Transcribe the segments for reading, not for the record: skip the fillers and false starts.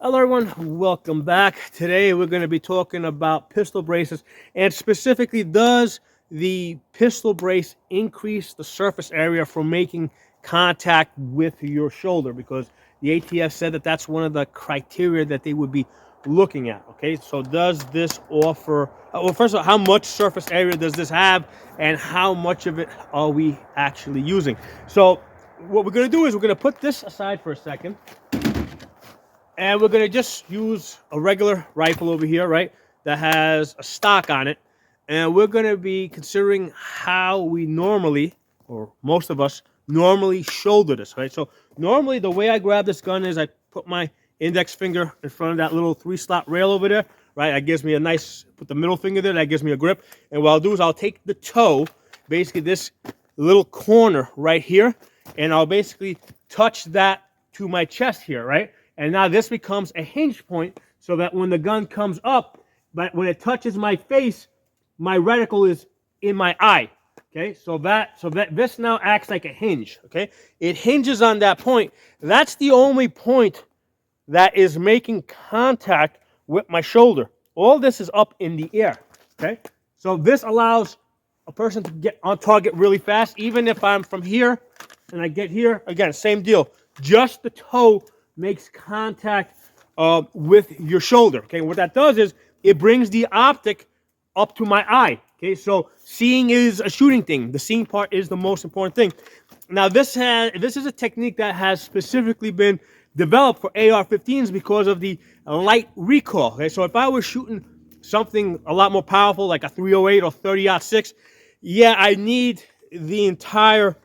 Hello everyone, welcome back. Today we're going to be talking about pistol braces and specifically does the pistol brace increase the surface area for making contact with your shoulder, because the ATF said that that's one of the criteria that they would be looking at. Okay, so does this offer, well, first of all, how much surface area does this have and how much of it are we actually using? So what we're going to do is we're going to put this aside for a second. And we're going to just use a regular rifle over here, right, that has a stock on it. And we're going to be considering how we normally, or most of us, normally shoulder this, right? So normally the way I grab this gun is I put my index finger in front of that little 3-slot rail over there, right? That gives me a nice, put the middle finger there, that gives me a grip. And what I'll do is I'll take the toe, basically this little corner right here, and I'll basically touch that to my chest here, right? And now this becomes a hinge point so that when the gun comes up, but when it touches my face, my reticle is in my eye. Okay, so this now acts like a hinge. Okay, it hinges on that point. That's the only point that is making contact with my shoulder. All this is up in the air. Okay, so this allows a person to get on target really fast. Even if I'm from here and I get here, again, same deal. Just the toe makes contact with your shoulder. Okay, what that does is it brings the optic up to my eye. Okay, so seeing is a shooting thing. The seeing part is the most important thing. Now this is a technique that has specifically been developed for AR-15s because of the light recoil. Okay, so if I was shooting something a lot more powerful like a 308 or 30-06, yeah, I need the entire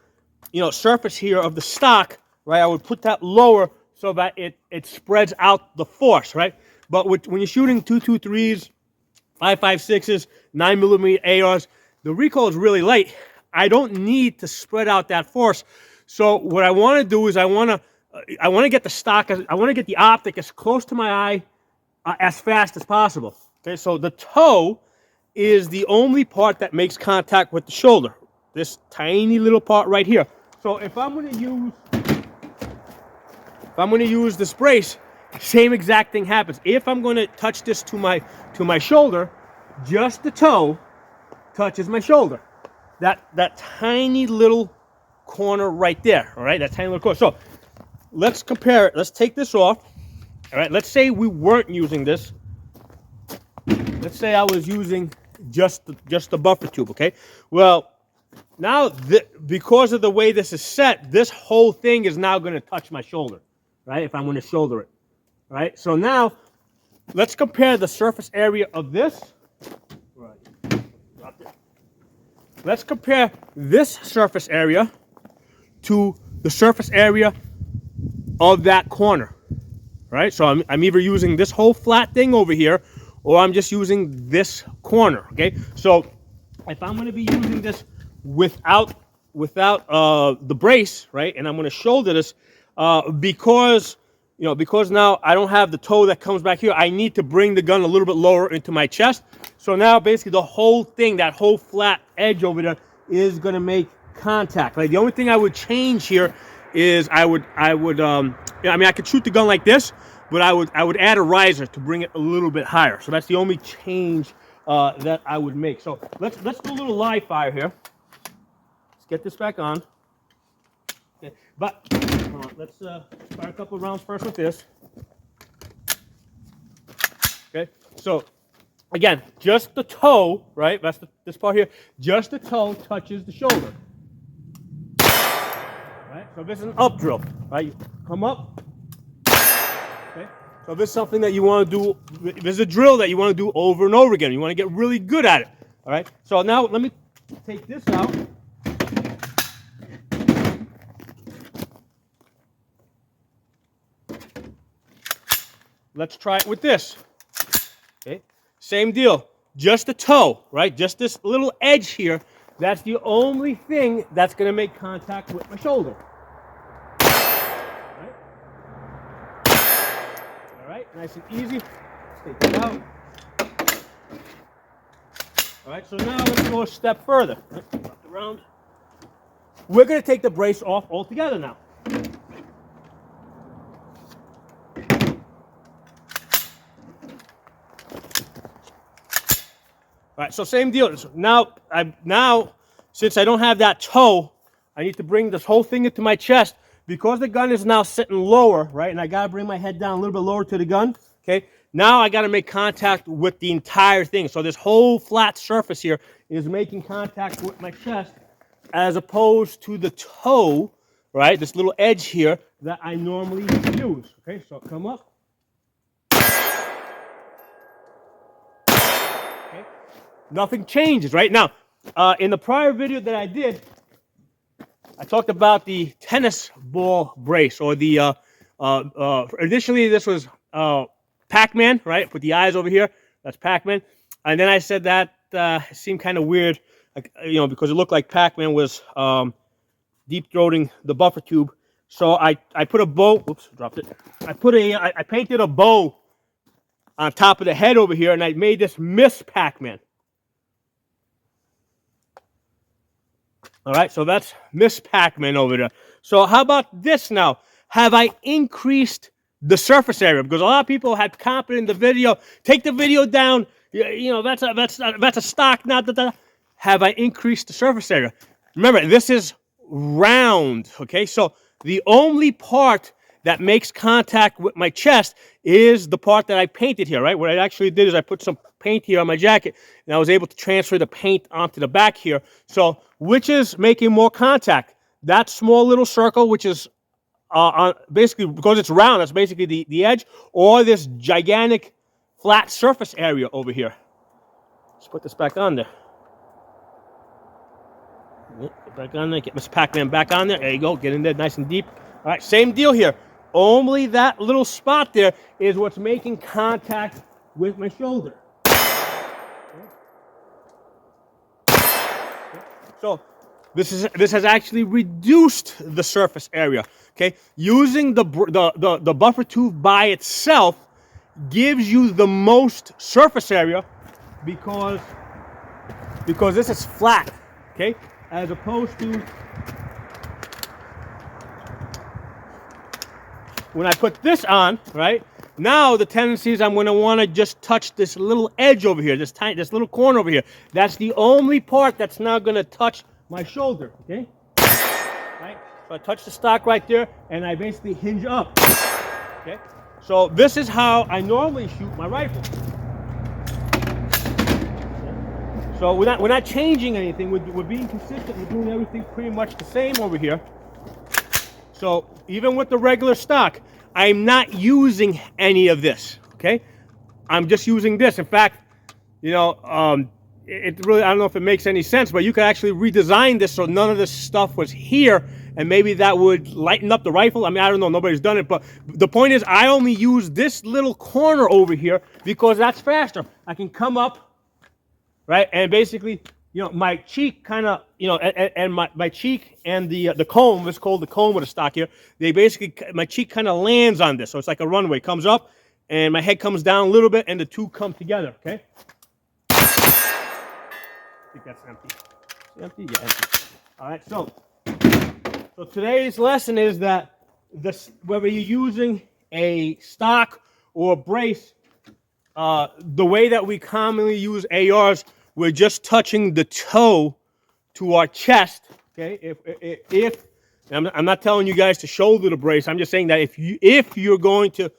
surface here of the stock, right? I would put that lower so that it spreads out the force, right? But when you're shooting 223s, 5.56s, 9mm ARs, the recoil is really light. I don't need to spread out that force. So what I want to do is I want to get the stock, I want to get the optic as close to my eye as fast as possible. Okay, so the toe is the only part that makes contact with the shoulder. This tiny little part right here. So if I'm going to use this brace, same exact thing happens. If I'm going to touch this to my shoulder, just the toe touches my shoulder. That tiny little corner right there, all right? That tiny little corner. So let's compare it. Let's take this off. All right, let's say we weren't using this. Let's say I was using just the buffer tube, okay? Well, now because of the way this is set, this whole thing is now going to touch my shoulder, right? If I'm going to shoulder it, right? So now let's compare the surface area of this. Right. Let's compare this surface area to the surface area of that corner, right? So I'm either using this whole flat thing over here, or I'm just using this corner, okay? So if I'm going to be using this without the brace, right, and I'm going to shoulder this, because now I don't have the toe that comes back here, I need to bring the gun a little bit lower into my chest. So now basically the whole thing, that whole flat edge over there, is going to make contact. Right? The only thing I would change here is I could shoot the gun like this, but I would add a riser to bring it a little bit higher. So that's the only change that I would make. So let's do a little live fire here. Let's get this back on. Okay, but hold on, let's fire a couple of rounds first with this. Okay, so again, just the toe, right? That's this part here. Just the toe touches the shoulder. Right? So this is an up drill, right? You come up. Okay. So this is something that you want to do. This is a drill that you want to do over and over again. You want to get really good at it. All right. So now let me take this out. Let's try it with this. Okay. Same deal. Just the toe, right? Just this little edge here. That's the only thing that's going to make contact with my shoulder. All right, nice and easy. Let's take it out. All right, so now let's go a step further. Wrap it around. We're going to take the brace off altogether now. All right, so same deal. So now, since I don't have that toe, I need to bring this whole thing into my chest because the gun is now sitting lower, right? And I gotta bring my head down a little bit lower to the gun. Okay. Now I gotta make contact with the entire thing. So this whole flat surface here is making contact with my chest, as opposed to the toe, right? This little edge here that I normally use. Okay. So come up. Nothing changes, right? Now, in the prior video that I did, I talked about the tennis ball brace, or the, initially this was Pac-Man, right? Put the eyes over here, that's Pac-Man. And then I said that seemed kind of weird, like, because it looked like Pac-Man was deep-throating the buffer tube. So I put a bow, oops, dropped it. I painted a bow on top of the head over here, and I made this Miss Pac-Man. All right, so that's Miss Pac-Man over there. So how about this now? Have I increased the surface area? Because a lot of people had commented in the video, take the video down, that's a stock, not that. Have I increased the surface area? Remember, this is round, okay? So the only part that makes contact with my chest is the part that I painted here, right? What I actually did is I put some paint here on my jacket, and I was able to transfer the paint onto the back here. So which is making more contact? That small little circle, which is basically, because it's round, that's basically the edge, or this gigantic flat surface area over here. Let's put this back on there. Get back on there, get Mr. Pac-Man back on there. There you go, get in there nice and deep. All right, same deal here. Only that little spot there is what's making contact with my shoulder. So this has actually reduced the surface area. Okay, using the buffer tube by itself gives you the most surface area because this is flat. Okay, as opposed to when I put this on, right? Now the tendency is I'm going to want to just touch this little edge over here, this little corner over here. That's the only part that's now going to touch my shoulder, okay? Right? So I touch the stock right there, and I basically hinge up, okay? So this is how I normally shoot my rifle. So we're not changing anything. We're being consistent. We're doing everything pretty much the same over here. So even with the regular stock, I'm not using any of this, okay? I'm just using this. In fact, it really, I don't know if it makes any sense, but you could actually redesign this so none of this stuff was here, and maybe that would lighten up the rifle. I mean, I don't know, nobody's done it, but the point is I only use this little corner over here because that's faster. I can come up, right, and basically, my cheek kind of, and my cheek and the comb, it's called the comb with a stock here, they basically, my cheek kind of lands on this, so it's like a runway, comes up, and my head comes down a little bit, and the two come together, okay? I think that's empty. Is it empty? Yeah, empty. All right, so today's lesson is that whether you're using a stock or a brace, the way that we commonly use ARs, we're just touching the toe to our chest, okay? If I'm not telling you guys to shoulder the brace, I'm just saying that if you're going to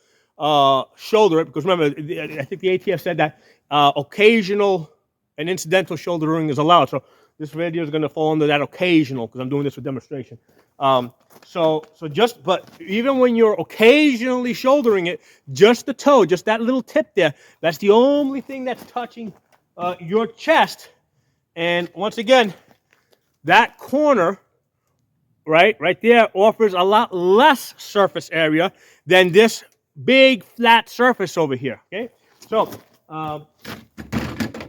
shoulder it, because remember, I think the ATF said that occasional and incidental shouldering is allowed. So this video is going to fall under that occasional, because I'm doing this for demonstration. But even when you're occasionally shouldering it, just the toe, just that little tip there, that's the only thing that's touching your chest. And once again, that corner, right there, offers a lot less surface area than this big flat surface over here. Okay, so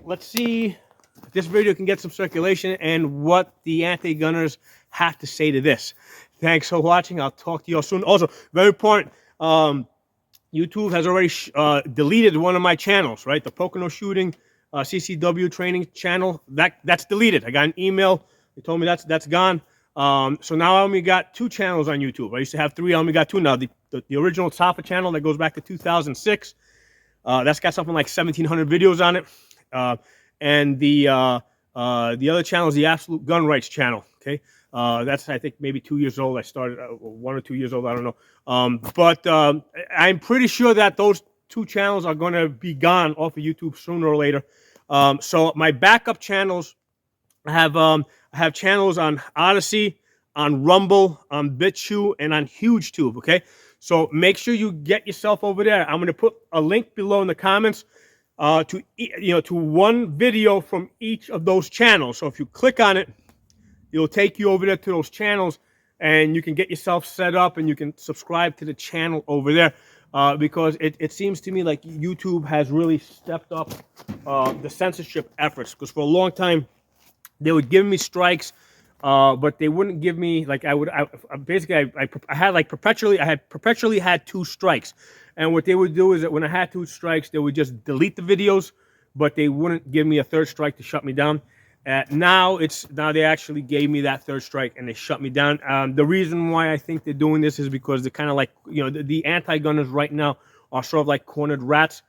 let's see if this video can get some circulation and what the anti-gunners have to say to this. Thanks for watching. I'll talk to you all soon. Also, very important, YouTube has already deleted one of my channels, right? The Pocono Shooting CCW training channel. That's deleted. I got an email. They told me that's gone. So now I only got 2 channels on YouTube. I used to have 3. I only got 2 now. The original Safa channel that goes back to 2006. That's got something like 1,700 videos on it. and the other channel is the Absolute Gun Rights channel. Okay, that's, I think, maybe 2 years old. I started 1 or 2 years old. I don't know. But I'm pretty sure that those two channels are going to be gone off of YouTube sooner or later. So my backup channels, I have channels on Odyssey, on Rumble, on BitChute, and on HugeTube. Okay, so make sure you get yourself over there. I'm going to put a link below in the comments to one video from each of those channels. So if you click on it, it'll take you over there to those channels, and you can get yourself set up, and you can subscribe to the channel over there. Because it seems to me like YouTube has really stepped up the censorship efforts. Because for a long time, they would give me strikes, but they wouldn't give me, like, I had perpetually had 2 strikes. And what they would do is that when I had 2 strikes, they would just delete the videos, but they wouldn't give me a 3rd strike to shut me down. Now they actually gave me that 3rd strike, and they shut me down. The reason why I think they're doing this is because they're kind of like, the anti-gunners right now are sort of like cornered rats.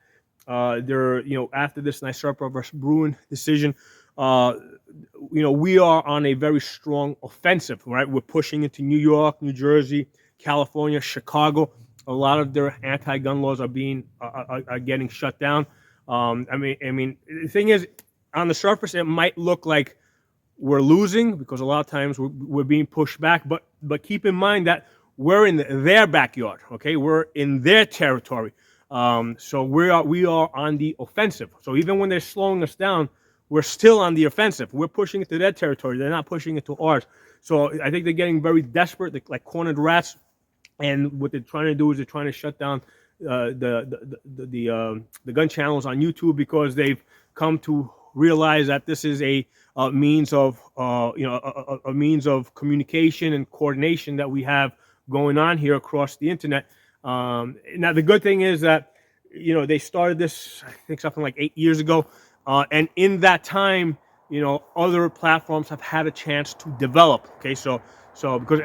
They're, after this NYSERPA versus Bruen decision, we are on a very strong offensive, right? We're pushing into New York, New Jersey, California, Chicago. A lot of their anti-gun laws are getting shut down. I mean, the thing is, on the surface, it might look like we're losing because a lot of times we're being pushed back. But keep in mind that we're in their backyard. Okay, we're in their territory. So we are on the offensive. So even when they're slowing us down, we're still on the offensive. We're pushing it to their territory. They're not pushing it to ours. So I think they're getting very desperate, like cornered rats. And what they're trying to do is they're trying to shut down the gun channels on YouTube, because they've come to realize that this is a means of a means of communication and coordination that we have going on here across the internet. Now the good thing is that they started this, I think, something like 8 years ago. And in that time, other platforms have had a chance to develop. Okay, so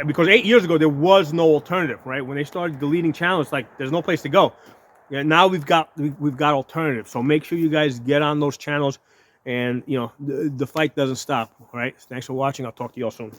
because 8 years ago there was no alternative, right? When they started deleting channels, like, there's no place to go. Yeah, now we've got alternatives. So make sure you guys get on those channels, and the fight doesn't stop. All right. Thanks for watching. I'll talk to you all soon.